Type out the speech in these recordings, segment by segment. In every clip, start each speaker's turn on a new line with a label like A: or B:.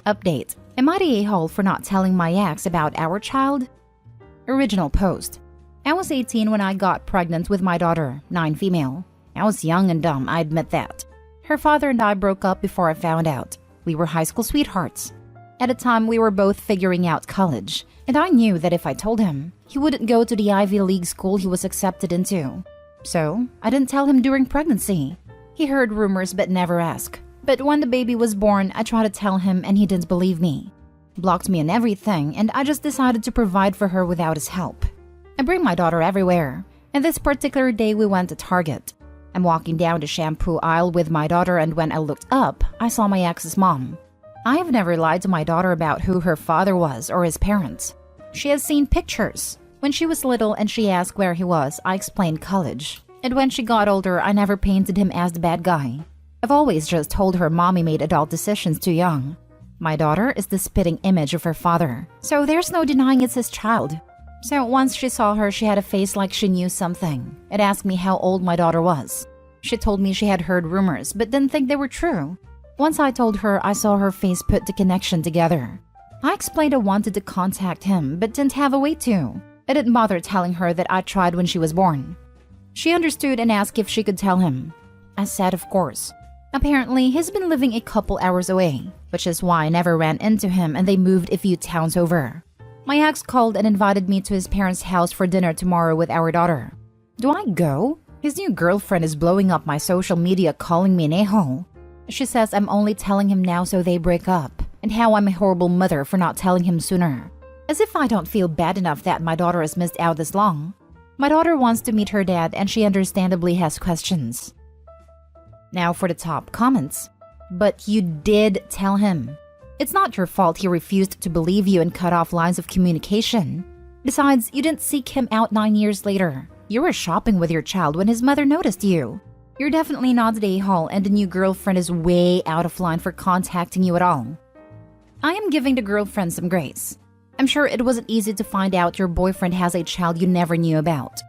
A: Update. Am I the a-hole for not telling my ex about our child? Original post. I was 18 when I got pregnant with my daughter, 9 female. I was young and dumb, I admit that. Her father and I broke up before I found out. We were high school sweethearts. At the time, we were both figuring out college, and I knew that if I told him, he wouldn't go to the Ivy League school he was accepted into. So, I didn't tell him during pregnancy. He heard rumors but never asked. But when the baby was born, I tried to tell him and he didn't believe me. Blocked me and everything, and I just decided to provide for her without his help. I bring my daughter everywhere, and this particular day we went to Target. I'm walking down the shampoo aisle with my daughter, and when I looked up, I saw my ex's mom. I have never lied to my daughter about who her father was or his parents. She has seen pictures. When she was little and she asked where he was, I explained college. And when she got older, I never painted him as the bad guy. I've always just told her mommy made adult decisions too young. My daughter is the spitting image of her father, so there's no denying it's his child. So once she saw her, she had a face like she knew something. It asked me how old my daughter was. She told me she had heard rumors, but didn't think they were true. Once I told her, I saw her face put the connection together. I explained I wanted to contact him, but didn't have a way to. I didn't bother telling her that I tried when she was born. She understood and asked if she could tell him. I said of course. Apparently, he's been living a couple hours away, which is why I never ran into him and they moved a few towns over. My ex called and invited me to his parents' house for dinner tomorrow with our daughter. Do I go? His new girlfriend is blowing up my social media calling me an a-hole. She says I'm only telling him now so they break up, and how I'm a horrible mother for not telling him sooner. As if I don't feel bad enough that my daughter has missed out this long. My daughter wants to meet her dad and she understandably has questions. Now for the top comments. But you did tell him. It's not your fault he refused to believe you and cut off lines of communication. Besides, you didn't seek him out 9 years later. You were shopping with your child when his mother noticed you. You're definitely not the a-hole and the new girlfriend is way out of line for contacting you at all. I am giving the girlfriend some grace. I'm sure it wasn't easy to find out your boyfriend has a child you never knew about.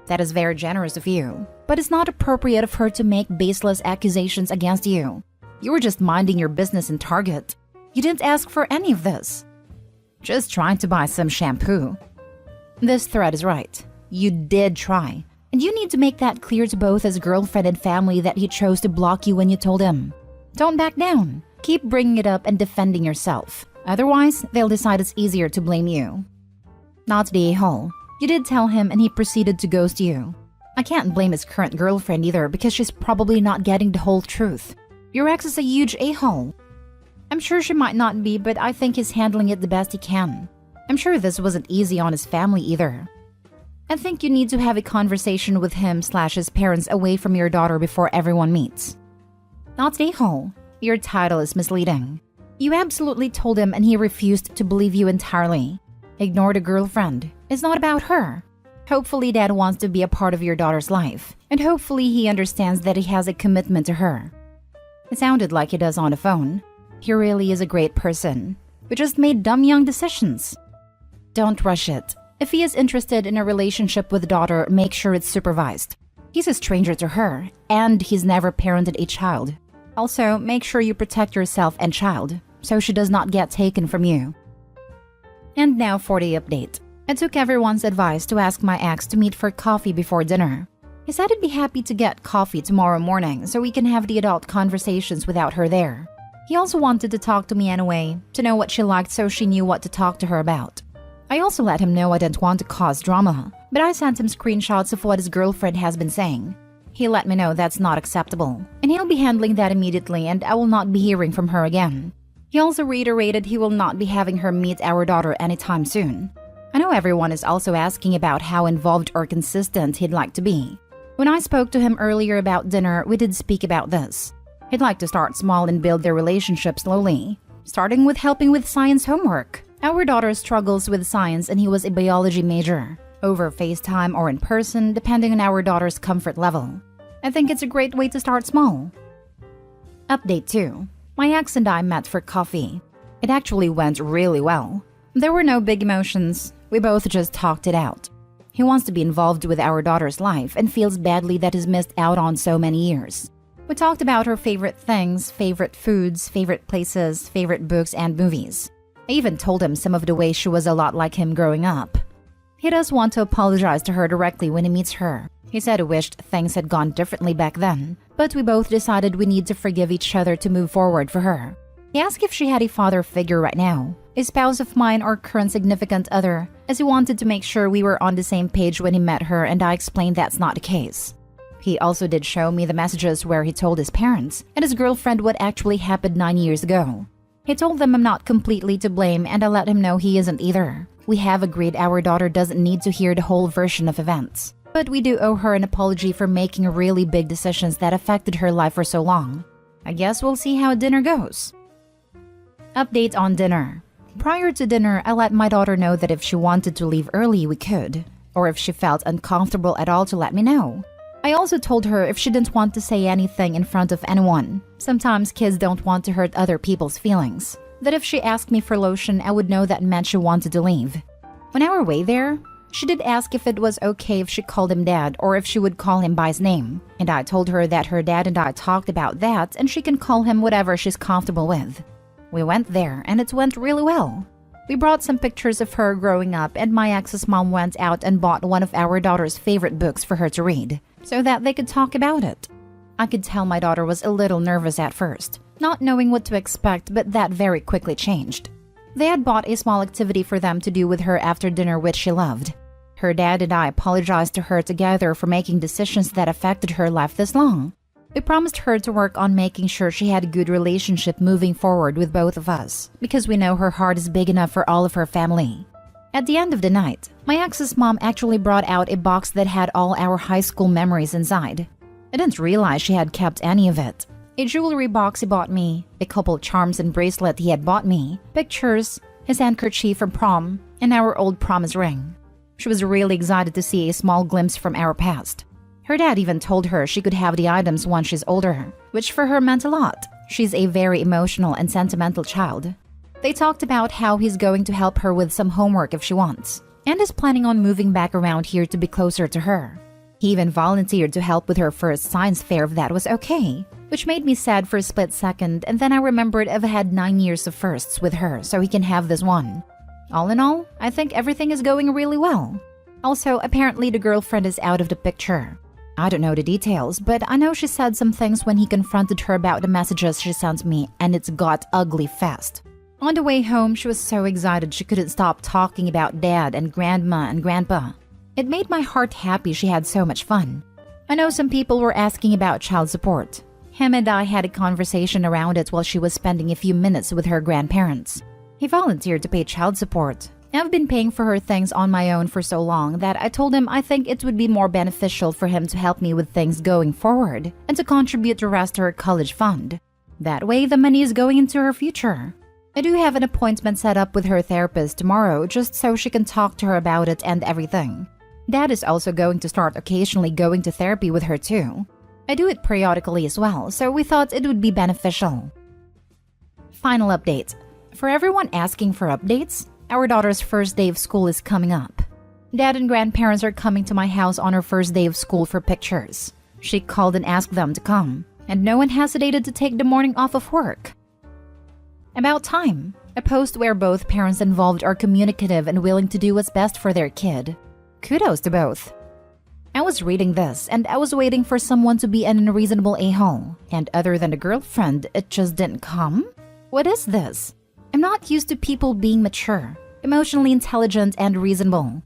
A: That is very generous of you, but it's not appropriate of her to make baseless accusations against you. You were just minding your business in Target. You didn't ask for any of this. Just trying to buy some shampoo. This thread is right. You did try. And you need to make that clear to both his girlfriend and family that he chose to block you when you told him. Don't back down. Keep bringing it up and defending yourself. Otherwise, they'll decide it's easier to blame you. Not the a-hole. You did tell him and he proceeded to ghost you. I can't blame his current girlfriend either because she's probably not getting the whole truth. Your ex is a huge a-hole. I'm sure she might not be, but I think he's handling it the best he can. I'm sure this wasn't easy on his family either. I think you need to have a conversation with him/his parents away from your daughter before everyone meets. Not the a-hole. Your title is misleading. You absolutely told him and he refused to believe you entirely. Ignore the girlfriend. It's not about her. Hopefully dad wants to be a part of your daughter's life, and hopefully he understands that he has a commitment to her. It sounded like he does on the phone. He really is a great person. We just made dumb young decisions. Don't rush it. If he is interested in a relationship with daughter, make sure it's supervised. He's a stranger to her, and he's never parented a child. Also, make sure you protect yourself and child, so she does not get taken from you. And now for the update. I took everyone's advice to ask my ex to meet for coffee before dinner. He said he'd be happy to get coffee tomorrow morning so we can have the adult conversations without her there. He also wanted to talk to me anyway, to know what she liked so she knew what to talk to her about. I also let him know I didn't want to cause drama, but I sent him screenshots of what his girlfriend has been saying. He let me know that's not acceptable, and he'll be handling that immediately and I will not be hearing from her again. He also reiterated he will not be having her meet our daughter anytime soon. I know everyone is also asking about how involved or consistent he'd like to be. When I spoke to him earlier about dinner, we did speak about this. He'd like to start small and build their relationship slowly, starting with helping with science homework. Our daughter struggles with science and he was a biology major, over FaceTime or in person, depending on our daughter's comfort level. I think it's a great way to start small. Update 2. My ex and I met for coffee. It actually went really well. There were no big emotions. We both just talked it out. He wants to be involved with our daughter's life and feels badly that he's missed out on so many years. We talked about her favorite things, favorite foods, favorite places, favorite books, and movies. I even told him some of the ways she was a lot like him growing up. He does want to apologize to her directly when he meets her. He said he wished things had gone differently back then, but we both decided we need to forgive each other to move forward for her. He asked if she had a father figure right now, a spouse of mine or current significant other, as he wanted to make sure we were on the same page when he met her, and I explained that's not the case. He also did show me the messages where he told his parents and his girlfriend what actually happened 9 years ago. He told them I'm not completely to blame, and I let him know he isn't either. We have agreed our daughter doesn't need to hear the whole version of events, but we do owe her an apology for making really big decisions that affected her life for so long. I guess we'll see how dinner goes. Update on dinner. Prior to dinner, I let my daughter know that if she wanted to leave early, we could, or if she felt uncomfortable at all to let me know. I also told her if she didn't want to say anything in front of anyone. Sometimes kids don't want to hurt other people's feelings. That if she asked me for lotion, I would know that meant she wanted to leave. On our way there, she did ask if it was okay if she called him dad or if she would call him by his name. And I told her that her dad and I talked about that and she can call him whatever she's comfortable with. We went there and it went really well. We brought some pictures of her growing up, and my ex's mom went out and bought one of our daughter's favorite books for her to read, so that they could talk about it. I could tell my daughter was a little nervous at first, not knowing what to expect, but that very quickly changed. They had bought a small activity for them to do with her after dinner, which she loved. Her dad and I apologized to her together for making decisions that affected her life this long. We promised her to work on making sure she had a good relationship moving forward with both of us, because we know her heart is big enough for all of her family. At the end of the night, my ex's mom actually brought out a box that had all our high school memories inside. I didn't realize she had kept any of it. A jewelry box he bought me, a couple charms and bracelet he had bought me, pictures, his handkerchief from prom, and our old promise ring. She was really excited to see a small glimpse from our past. Her dad even told her she could have the items once she's older, which for her meant a lot. She's a very emotional and sentimental child. They talked about how he's going to help her with some homework if she wants, and is planning on moving back around here to be closer to her. He even volunteered to help with her first science fair if that was okay, which made me sad for a split second, and then I remembered I've had 9 years of firsts with her, so he can have this one. All in all, I think everything is going really well. Also, apparently the girlfriend is out of the picture. I don't know the details, but I know she said some things when he confronted her about the messages she sent me, and it's got ugly fast. On the way home, she was so excited she couldn't stop talking about dad and grandma and grandpa. It made my heart happy she had so much fun. I know some people were asking about child support. Him and I had a conversation around it while she was spending a few minutes with her grandparents. He volunteered to pay child support. I've been paying for her things on my own for so long that I told him I think it would be more beneficial for him to help me with things going forward and to contribute the rest to her college fund. That way, the money is going into her future. I do have an appointment set up with her therapist tomorrow just so she can talk to her about it and everything. Dad is also going to start occasionally going to therapy with her too. I do it periodically as well, so we thought it would be beneficial. Final update. For everyone asking for updates, our daughter's first day of school is coming up. Dad and grandparents are coming to my house on her first day of school for pictures. She called and asked them to come, and no one hesitated to take the morning off of work. About time. A post where both parents involved are communicative and willing to do what's best for their kid. Kudos to both. I was reading this, and I was waiting for someone to be an unreasonable a-hole, and other than the girlfriend, it just didn't come? What is this? I'm not used to people being mature, emotionally intelligent, and reasonable.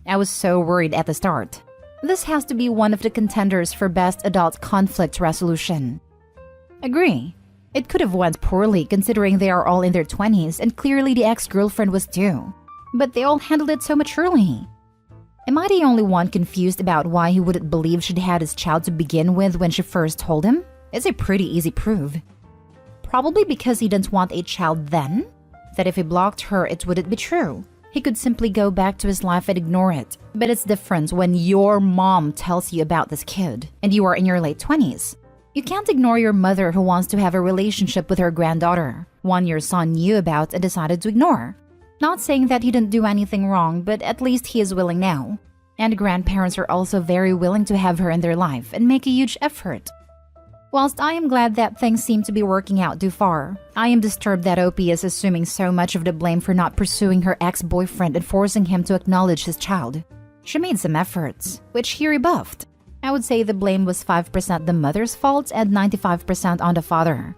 A: I was so worried at the start. This has to be one of the contenders for Best Adult Conflict Resolution. Agree. It could have went poorly considering they are all in their 20s and clearly the ex-girlfriend was too. But they all handled it so maturely. Am I the only one confused about why he wouldn't believe she'd had his child to begin with when she first told him? It's a pretty easy prove. Probably because he didn't want a child then? That if he blocked her, it wouldn't be true. He could simply go back to his life and ignore it. But it's different when your mom tells you about this kid, and you are in your late 20s. You can't ignore your mother who wants to have a relationship with her granddaughter, one your son knew about and decided to ignore. Not saying that he didn't do anything wrong, but at least he is willing now. And grandparents are also very willing to have her in their life and make a huge effort. Whilst I am glad that things seem to be working out too far, I am disturbed that Opie is assuming so much of the blame for not pursuing her ex-boyfriend and forcing him to acknowledge his child. She made some efforts, which he rebuffed. I would say the blame was 5% the mother's fault and 95% on the father.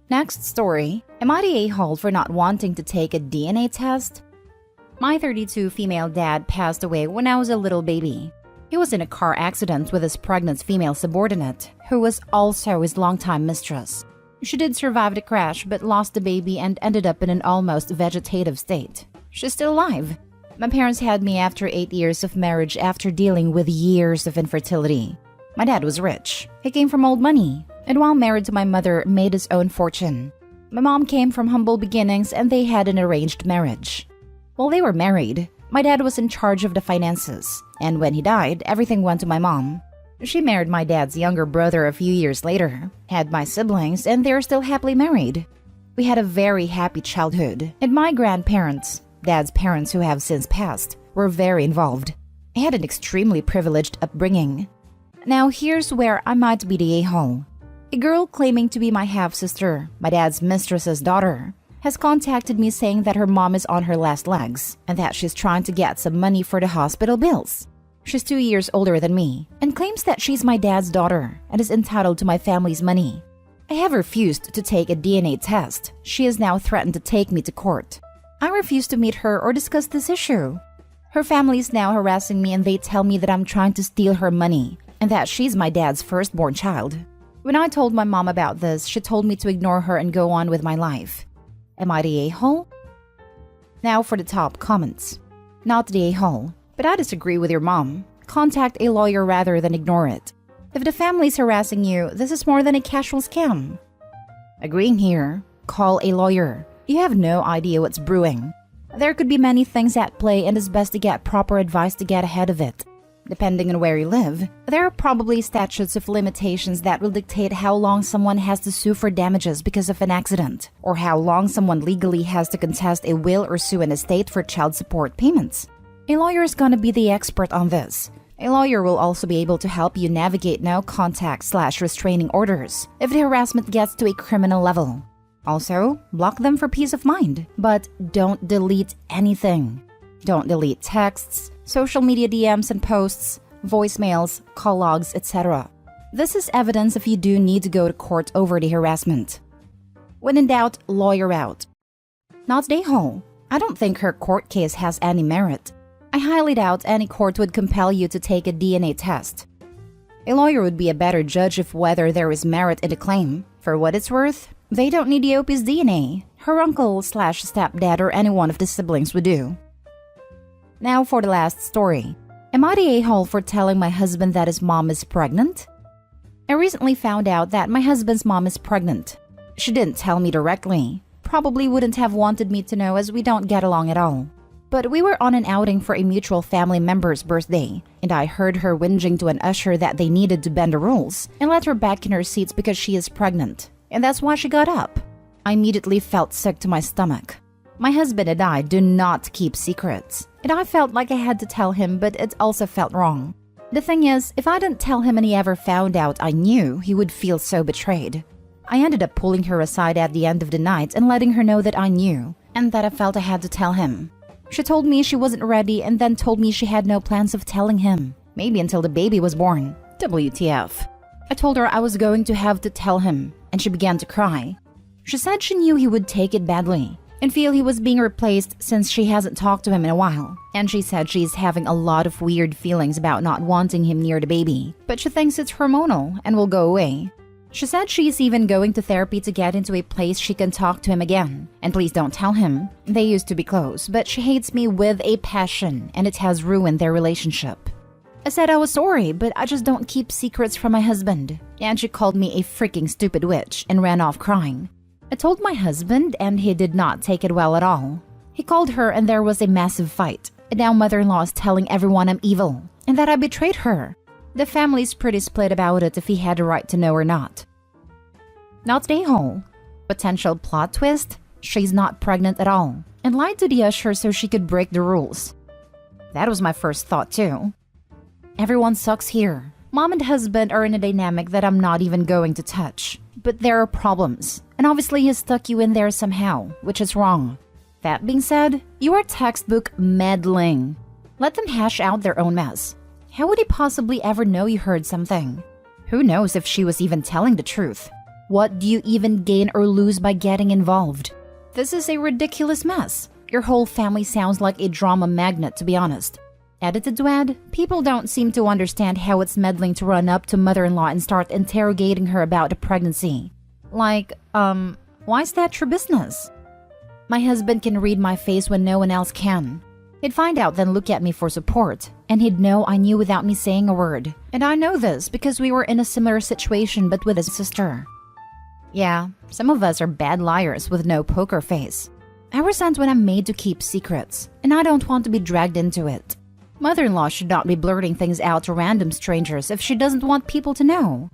A: Next story. Am I the a-hole for not wanting to take a DNA test? My 32 female dad passed away when I was a little baby. He was in a car accident with his pregnant female subordinate, who was also his longtime mistress. She did survive the crash but lost the baby and ended up in an almost vegetative state. She's still alive. My parents had me after 8 years of marriage after dealing with years of infertility. My dad was rich. He came from old money, and while married to my mother, made his own fortune. My mom came from humble beginnings and they had an arranged marriage. While they were married, my dad was in charge of the finances, and when he died, everything went to my mom. She married my dad's younger brother a few years later, had my siblings, and they're still happily married. We had a very happy childhood, and my grandparents, Dad's parents who have since passed, were very involved. I had an extremely privileged upbringing. Now here's where I might be the a-hole. A girl claiming to be my half-sister, my dad's mistress's daughter, has contacted me saying that her mom is on her last legs and that she's trying to get some money for the hospital bills. She's 2 years older than me and claims that she's my dad's daughter and is entitled to my family's money. I have refused to take a DNA test. She has now threatened to take me to court. I refuse to meet her or discuss this issue. Her family is now harassing me and they tell me that I'm trying to steal her money and that she's my dad's firstborn child. When I told my mom about this, she told me to ignore her and go on with my life. Am I the a-hole? Now for the top comments. Not the a-hole, but I disagree with your mom. Contact a lawyer rather than ignore it. If the family's harassing you, this is more than a casual scam. Agreeing here. Call a lawyer. You have no idea what's brewing. There could be many things at play and it's best to get proper advice to get ahead of it. Depending on where you live, there are probably statutes of limitations that will dictate how long someone has to sue for damages because of an accident, or how long someone legally has to contest a will or sue an estate for child support payments. A lawyer is gonna be the expert on this. A lawyer will also be able to help you navigate no-contact/restraining orders if the harassment gets to a criminal level. Also, block them for peace of mind, but don't delete anything. Don't delete texts, social media DMs and posts, voicemails, call logs, etc. This is evidence if you do need to go to court over the harassment. When in doubt, lawyer out. Not the a-hole. I don't think her court case has any merit. I highly doubt any court would compel you to take a DNA test. A lawyer would be a better judge of whether there is merit in the claim. For what it's worth, they don't need the Opie's DNA. Her uncle/stepdad or any one of the siblings would do. Now for the last story. Am I the a-hole for telling my husband that his mom is pregnant? I recently found out that my husband's mom is pregnant. She didn't tell me directly. Probably wouldn't have wanted me to know as we don't get along at all. But we were on an outing for a mutual family member's birthday, and I heard her whinging to an usher that they needed to bend the rules and let her back in her seats because she is pregnant. And that's why she got up. I immediately felt sick to my stomach. My husband and I do not keep secrets, and I felt like I had to tell him, but it also felt wrong. The thing is, if I didn't tell him and he ever found out I knew, he would feel so betrayed. I ended up pulling her aside at the end of the night and letting her know that I knew, and that I felt I had to tell him. She told me she wasn't ready and then told me she had no plans of telling him, maybe until the baby was born. WTF. I told her I was going to have to tell him, and she began to cry. She said she knew he would take it badly and feel he was being replaced since she hasn't talked to him in a while. And she said she's having a lot of weird feelings about not wanting him near the baby, but she thinks it's hormonal and will go away. She said she's even going to therapy to get into a place she can talk to him again. And please don't tell him. They used to be close, but she hates me with a passion and it has ruined their relationship. I said I was sorry, but I just don't keep secrets from my husband. And she called me a freaking stupid witch and ran off crying. I told my husband and he did not take it well at all. He called her and there was a massive fight. And now mother-in-law is telling everyone I'm evil and that I betrayed her. The family's pretty split about it if he had a right to know or not. Not the a-hole. Potential plot twist? She's not pregnant at all and lied to the usher so she could break the rules. That was my first thought too. Everyone sucks here. Mom and husband are in a dynamic that I'm not even going to touch. But there are problems, and obviously he stuck you in there somehow, which is wrong. That being said, you are textbook meddling. Let them hash out their own mess. How would he possibly ever know you heard something? Who knows if she was even telling the truth? What do you even gain or lose by getting involved? This is a ridiculous mess. Your whole family sounds like a drama magnet, to be honest. Edited to add, people don't seem to understand how it's meddling to run up to mother-in-law and start interrogating her about the pregnancy. Like, why is that your business? My husband can read my face when no one else can. He'd find out, then look at me for support, and he'd know I knew without me saying a word. And I know this because we were in a similar situation but with his sister. Yeah, some of us are bad liars with no poker face. I resent when I'm made to keep secrets, and I don't want to be dragged into it. Mother-in-law should not be blurting things out to random strangers if she doesn't want people to know.